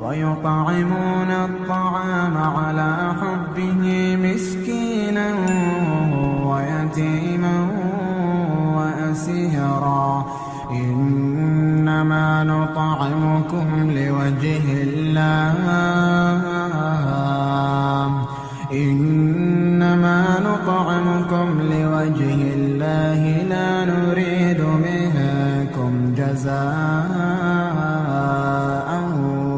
ويطعمون الطعام على حبه مسكينا ويتيما وأسيرا إنما نطعمكم لوجه الله لا نريد منكم جزاء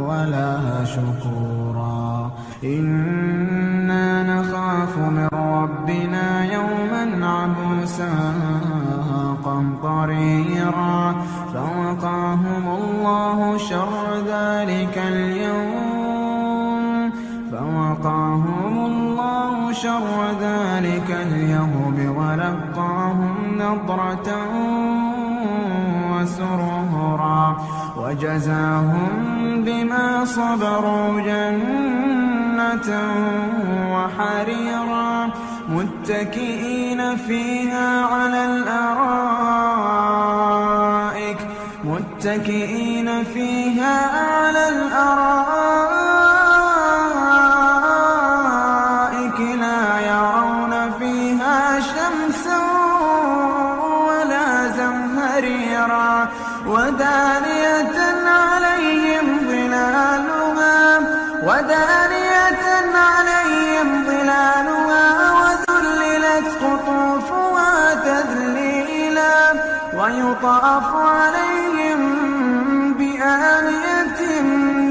ولا شكورا إنا نخاف من ربنا يوما عبوسا قمطريرا فوقاهم الله شر ذلك اليوم ولقاهم نضرة وسرورا وجزاهم بما صبروا جنة وحريرا متكئين فيها على الأرائك لا يرون فيها شمسا ولا زمهريرا ودانية عليهم ظلالها وذللت قطوفها تذليلا ويطاف عليهم بآنية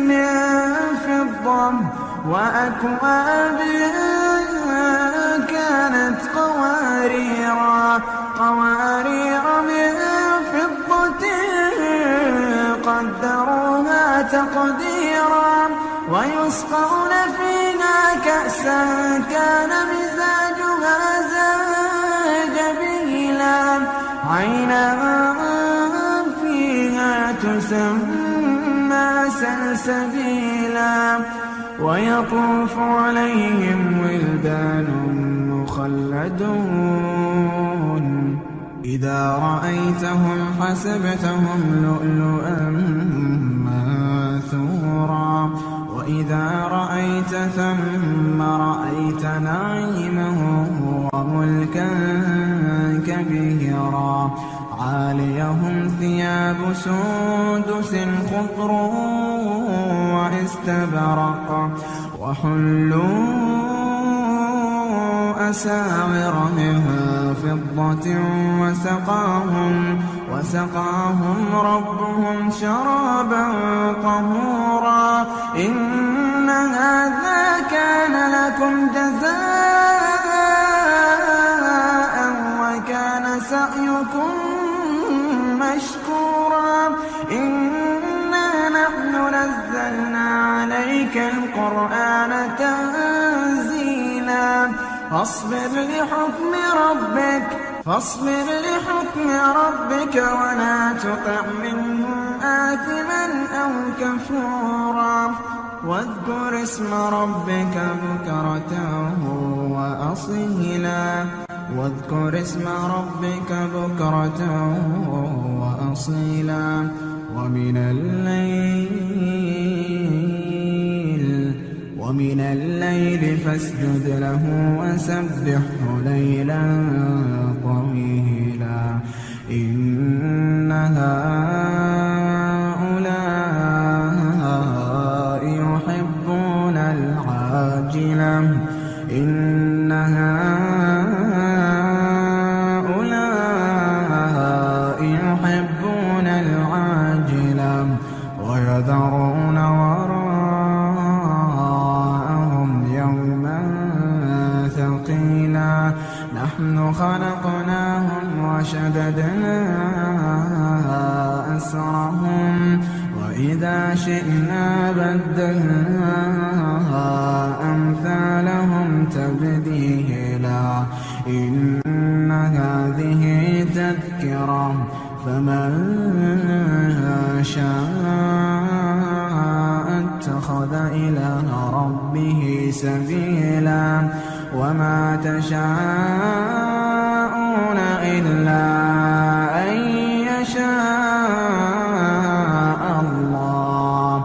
من فضة وأكواب كانت قوارير من فضة قدروها تقديرا ويسقون فيها كأسا كان مزاجها زنجبيلا عينا فيها تسمى سلسبيلا ويطوف عليهم ولدان مخلدون إذا رأيتهم حسبتهم لؤلؤا منثورا وإذا رأيت ثم رأيت نعيما وملكا كبيرا عاليهم ثياب سندس خضر واستبرق وحلوا أساور من فضة وسقاهم ربهم شرابا طهورا إن هذا كان لكم جزاء وكان سعيكم مشكورا إنا نحن نزلنا عليك القرآن تنزيلا فاصبر لحكم ربك ولا تطع منهم آثما أو كفورا واذكر اسم ربك بكرة وأصيلا ومن الليل فاسجد له وسبحه ليلا طويلا إن هؤلاء يحبون العاجلة ويذرون وراءهم يوما ثقيلا نحن خلقناهم وشددنا أسرهم وإذا شئنا بدلنا أمثالهم تبديلا إن هذه تذكرة فمن شاء اتخذ إلى ربه سبيلا وما تشاءون إلا أن يشاء الله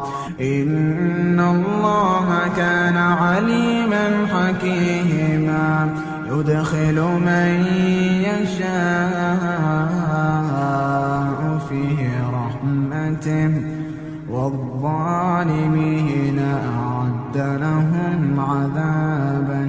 إن الله كان عليما حكيما يدخل من يشاء في رحمته والظالمين أعد لهم عذابا